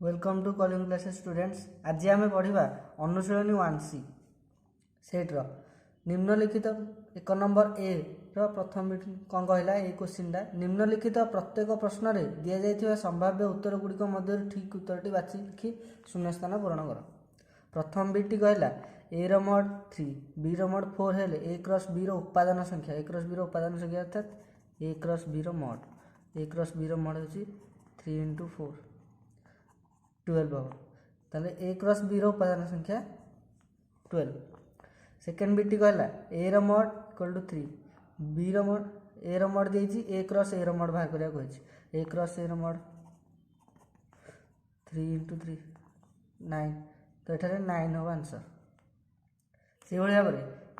Welcome to calling classes students. आज आम पढ़ा अनुशीलनी 1C सेट्र निम्नलिखित 1 नंबर ए प्रथम कौन कहला ये क्वेश्चनटा निम्नलिखित प्रत्येक प्रश्न में दि जाइए संभाव्य उत्तर गुड़िक मध्य ठीक उत्तर बाछि लिखि शून्यस्थान पूरण कर। प्रथम बीटी कहला ए रमोड 3 बी रमोड 4 हेले ए क्रॉस बी उपादान संख्या ए क्रॉस बी उपादान संख्या अर्थात ए क्रॉस बी मोड ए क्रॉस बी मोड हो 3 into 4 12 हम ताले ए क्रॉस बी उपादान संख्या 12। सेकेंड बीटी कहला ए रमोड इक्वल टू 3 बी रमोड ए रमोड देछि ए क्रॉस ए रमोड बाहर करिया कहिछि ए क्रॉस ए रमोड 3 into 3 9 तो एठारे 9 हो आंसर। से भली भाव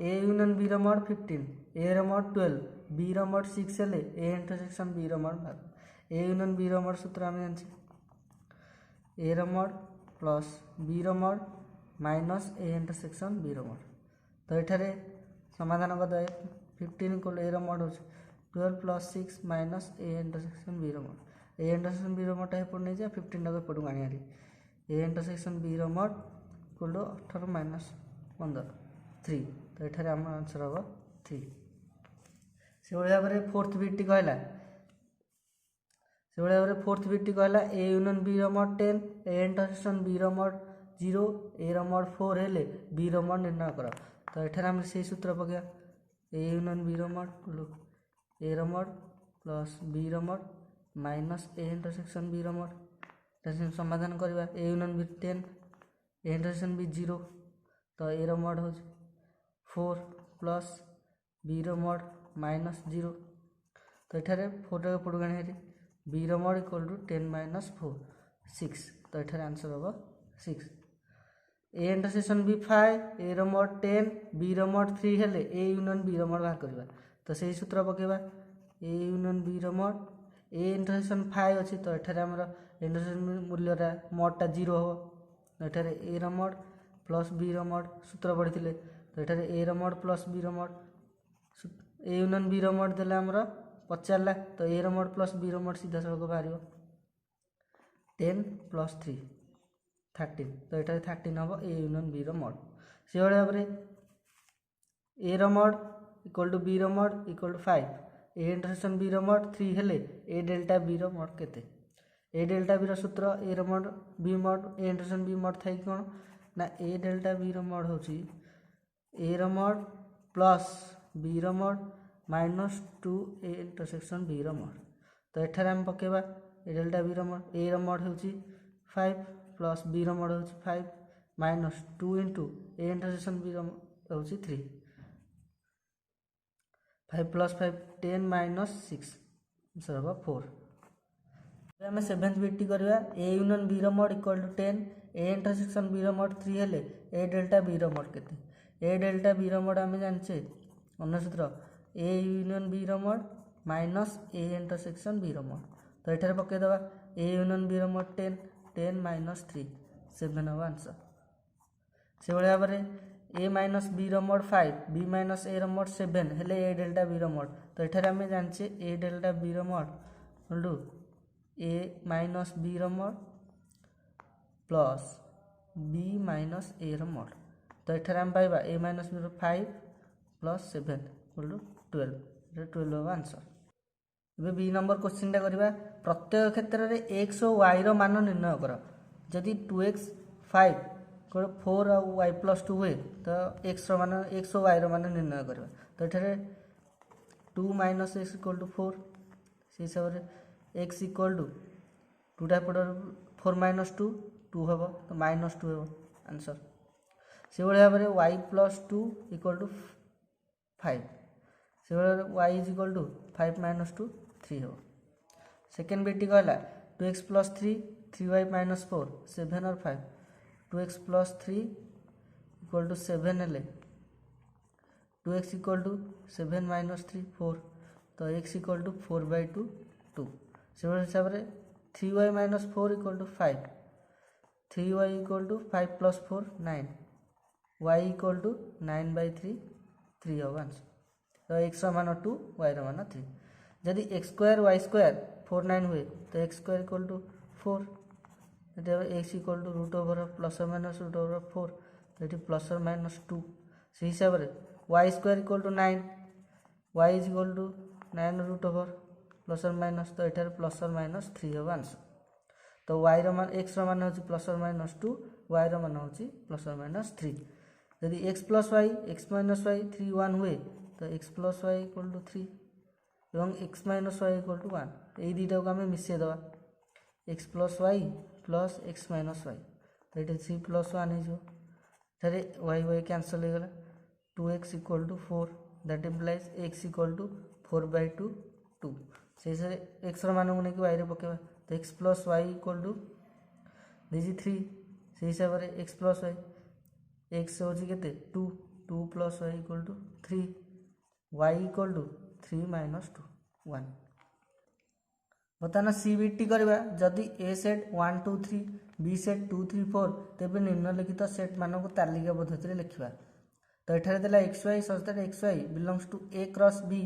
ए यूनियन बी रमोड 15 ए रमोड 12 बी रमोड 6 हेले ए इंटरसेक्शन बी रमोड बाहर ए यूनियन बी रमोड सूत्र आम जानछि ए रमोड प्लस बी रमोड माइनस ए इंटरसेक्शन बी रमोड। तो ये समाधान करदे 15 इक्वल ए रमोड हो 12 plus 6 minus A intersection B रमोड ए इंटरसेक्शन बी रमोड एपट नहीं जाए 15 टाक एपटू आनी ए इंटरसेक्शन बी रमोड इक्वल टू 18 माइनस 15 3। तो ये आम आंसर हम 3। से भाव में फोर्थ बीटी कहला से भाव में फोर्थ बीटी कहला ए यूनियन बी रमोड 10 ए इंटरसेक्शन बी रमोड 0 ए रमोड 4 हेले बी रमोड निर्णय कर। तो ये आम से सूत्र पकड़ा ए यूनियन बी रमोड ए रमोड प्लस बी रमोड माइनस ए इंटरसेक्शन बी रमोड समाधान करवा A union B 10 A intersection B 0 तो ए रमोड हो 4 प्लस बी रमोड माइनस 0 तो ये 4 टाक पड़ू आनी बी रमोड इक्वल टू 10 माइनस 4 6। तो ये आंसर हम 6। ए इंटरसेक्शन बी 5 ए रमोड 10 बी रमोड 3 हेले ए यूनियन बी रमोड बाहर करवा तो से सूत्र पकेबा ए यूनियन बी रमोड ए इंटरसेक्शन 5 अच्छी तो ये आमर इंटरसेक्शन मूल्यटा मोडटा 0 हम ये ए रमोड प्लस बी रमोड सूत्र पढ़ी तो ये ए रमोड प्लस बी रमोड ए यूनियन बी रमोड देला आमर पचारा तो ए रमोड प्लस बी रमोड सीधा सड़क बाहर 10 प्लस 3 13 तो ये 13 हम ए यूनियन बी रमोड। से भाव में ए रमोड इक्वल टू बी रमोड equal to 5 A intersection B रमोड 3 हेले ए डेल्टा बी रमोड केते ए डेल्टा बी सूत्र ए रमोड B mod A intersection B mod थी कौन ना ए डेल्टा बी रमोड हो ए रमोड प्लस बी रमोड माइनस 2 ए इंटरसेक्शन बी रमोड। तो ये आम पकेबा ए डेल्टा बी रमोड ए रमोड हो 5 प्लस बी रमोड हो 5 minus 2 into A intersection B रमोड हो 3 5 प्लस 5 10 माइनस 6 आंसर हम 4। आम सेवेन्थ बीटी करवा ए यूनियन बी रमोड equal to 10 A intersection B रमोड 3 हेले ए डेल्टा बी रमोड केते ए डेल्टा बी रमोड आम जाने अन्य सूत्र ए यूनियन बी रमोड माइनस ए इंटरसेक्शन बी रमोड। तो ये पकईदेवा ए यूनियन बी रमोड 10 10 माइनस 3 7 हम आंसर। से भाव में ए माइनस बी रमोड 5 बी माइनस ए रमोड 7 हेले ए डेल्टा बी रमोड। तो ये आम जाने ए डेल्टा बी रमोड ए माइनस बी रमोड प्लस बी माइनस ए रमोड। तो ये आम पाइबा A minus B 5 plus 7 equal to 12 हम आंसर। ये बी नंबर क्वेश्चन करवा प्रत्येक क्षेत्र में एक्स और वाई मान निर्णय कर जदि 2x 5 4 और वाई प्लस 2 हुए तो एक्स मान एक्स और वाई मान निर्णय करवा। तो ये 2 माइनस एक्स इक्वल टू 4 से हिसाब से X equal to 2 type 4 minus 2 2 हम तो माइनस 2 हम आंसर। से भाव में वाई प्लस 2 इक्वल टू 5 से Y is equal to 5 minus 2 3 हो। सेकेंड बीटी कहला 2x प्लस 3 3y माइनस 4 7 और 5 2x प्लस 3 इक्वल टू 7 हेले 2x इक्वल टू 7 माइनस 3 4 तो x इक्वल टू 4/2 2 से हिसाब से 3y minus 4 equal to 5 3y equal to 5 plus 4 9 y equal to 9/3 3 हम आंसर। तो एक्स मान 2 वाई मान 3 जदि x² y² 4 9 हुए तो x² equal to 4 X equal to root over plus और माइनस रूट ओवर 4 तो ये प्लस और माइनस 2 से हिसाब से Y square equal to 9 Y is equal to 9 root over plus और माइनस तो ये प्लस और माइनस 3 हम आंसर तो वाई मान एक्स मान हो प्लस और माइनस 2 वाई मान हो प्लस और माइनस 3 यदि X plus Y X minus Y 3 1 हुए तो X plus Y equal to 3 एवं X minus Y equal to 1 यही दुटा को आम मिसेदेवा X plus Y plus X minus Y तो ये 3 प्लस 1 होठारे वाई वाई कैनसल हो गला 2x equal to 4 that implies x equal to 4/2 2 से एक्स मान को लेकिन वाई पकेबा तो X plus Y equal to दीजिए 3 से हिसाब से एक्स प्लस वाई एक्स हूँ के 2 2 plus Y equal to 3 Y equal to 3 minus 2 1 बर्तमान सी बीटी करवा जदि ए सेट 1 2 3 बी सेट 2 3 4 तेज निम्नलिखित सेट मान को तालिका पद्धति लिखा तो ये देला x y such that x y belongs to A cross B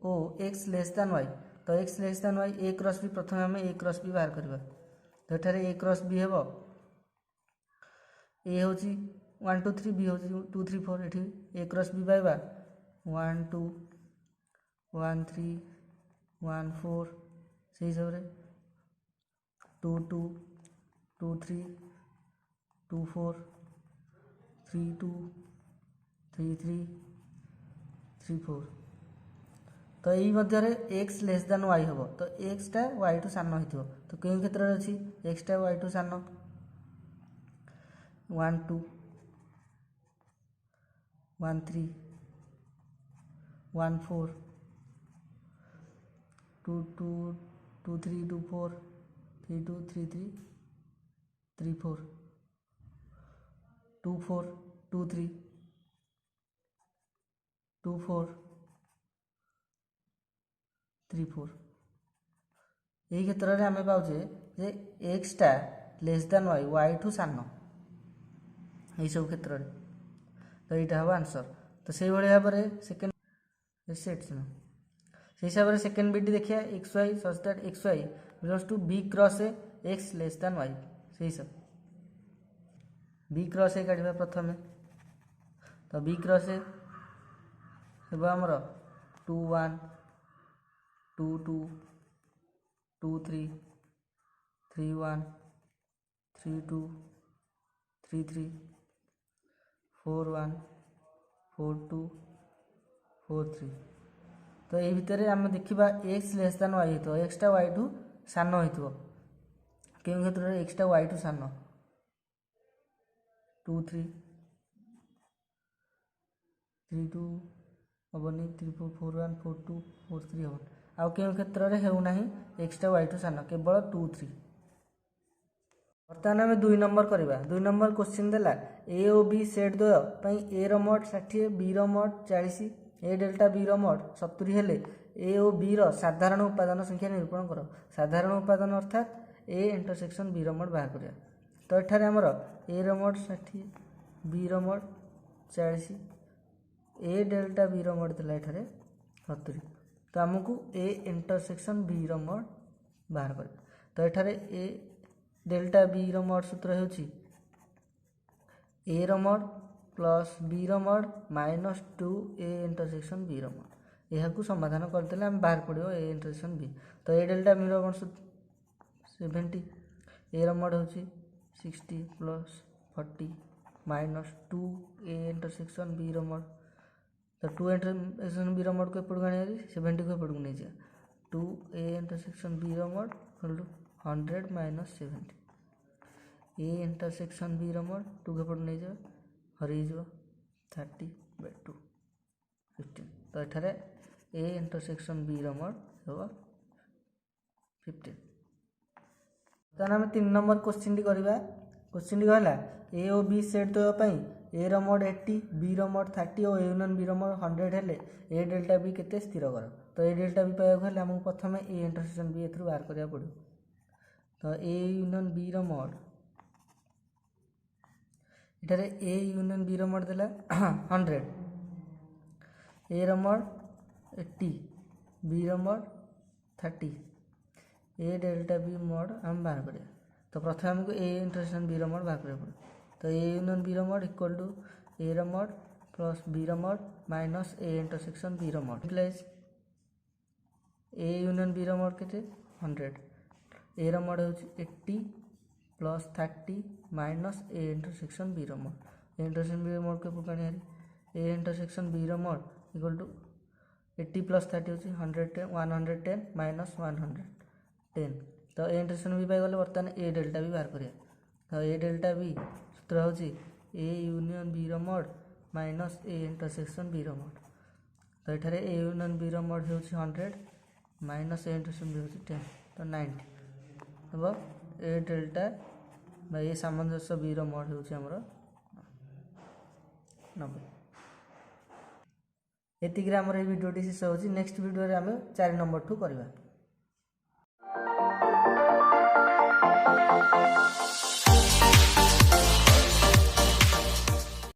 ओ एक्स लेस दैन वाई तो x less than y A cross B प्रथम आम ए क्रॉस बी बाहर करवा तो ये ए क्रॉस बी हे ए हूँ 1 2 3 बी हूँ 2 3 4 ये ए क्रॉस बी पाइबा 1 2 1 3 1 4 से हिसाब से 2 2 2 3 2 4 3 2 3 3 3 4 तो यही मध्य एक्स लेस दैन वाई हम तो एक्सटा वाई टू सान हो तो कई क्षेत्र में अच्छी एक्सटा वाई टू सान 1 2 1 3 1 4 2 2 2 3 2 4 3 2 3 3 3 4 2 4 2 3 2 4 3 4 यही क्षेत्र में आम पाचे जे एक्सटा लेस दैन वाई वाई ठू सान यही सब क्षेत्र में तो यहाँ हम आंसर तो से भाव में सेकेंड सेट से हिसाब से सेकेंड बीटी देखिए x y such that x y belongs to B cross A x less than y से हिसाब बी क्रॉस ए काढ़ा प्रथम तो बी क्रॉस ए आमर 2 1 2 2 2 3 3 1 3 2 3 3 4 1 4 2 4 3 तो ये भितर आम देखा एक्स लेस दैन वाई हो एक्सटा वाई टू सान हो क्यों क्षेत्र में एक्सटा वाई टू सान 2 3 3 2 हेनी 3 4 4 1 4 2 4 3 हम आउ क्यों क्षेत्र में होना एक्सटा वाई टू सान केवल 2 3 बर्तमान आम 2 नंबर करवा 2 नंबर क्वेश्चन देला ए और बी सेट द्वय ए रमोट 60 बी रमोट 40 ए डेल्टा बी रमोट 70 हेले ए और बी साधारण उपादान संख्या निरूपण कर साधारण उपादान अर्थात ए इंटरसेक्शन बी रमोट बाहर करा तो ये आमर ए रमोट 60 बी रमोट 40 ए डेल्टा बी रमोट देला ये 70 तो आमको ए इंटरसेक्शन बी रमोट बाहर कर तो ये ए डेल्टा बी रमोट सूत्र हो ए रमोट प्लस बी रमोट माइनस 2 ए इंटरसेक्शन बी रमोट यह समाधान करदे आम बाहर पड़ो ए इंटरसेक्शन बी तो ए डेल्टा बी रमोट 70 ए रमोट हो 60 plus 40 minus 2 A intersection B रमोट तो 2 इंटरसेक्शन बी रमोट को एपट आने 70 को एपट नहीं जा 2 ए इंटरसेक्शन बी रमोट 100 माइनस 70 ए इंटरसेक्शन बी रमोट 2 को एपट नहीं जा हरी 30/2 15 तो ये ए इंटरसेक्शन बी रमोट हम 15 तो आम 3 नंबर क्वेश्चन टी करवा क्वेश्चन टी कहला ए और बी सेट द्वय ए रमोट 80 बी रमोट 30 और ए यूनियन बी रमोट 100 हेले ए डेल्टा बी केते स्थिर कर तो ए डेल्टा बी पाइबा हेले आमको प्रथम ए इंटरसेक्शन बी एथरू बाहर करा पड़ो तो ए यूनियन बी रमोट इटारे ए यूनियन बी रमोट देला 100 ए रमोट 80 बी रमोट 30 ए डेल्टा बी मोड आम बाहर करिया तो प्रथम आमको ए इंटरसेक्शन बी मॉड बाहर करिया पड़े तो A union B mod equal to A mod plus B mod minus A intersection B mod plus A union B mod के 100 ए मॉड हो 80 plus 30 minus A intersection B mod A intersection B mod के पुकानी A intersection B mod equal to 80 plus 30 होची 110 minus 110 तो ए intersection B पाइगले बर्तमान ए delta B बाहर करिया तो ए डेल्टा बी सूत्र होची A union B mod minus A intersection B mod तो ये ए यूनियन बी मॉड हो 100 माइनस ए इंटरसेक्शन बी हो 10 तो 90 अब ए डेल्टा ये सामंजस्य बी मॉड हो 90 एतिक आमर ये वीडियो शेष होची नेक्स्ट वीडियो आम 4 नंबर ठू करवा।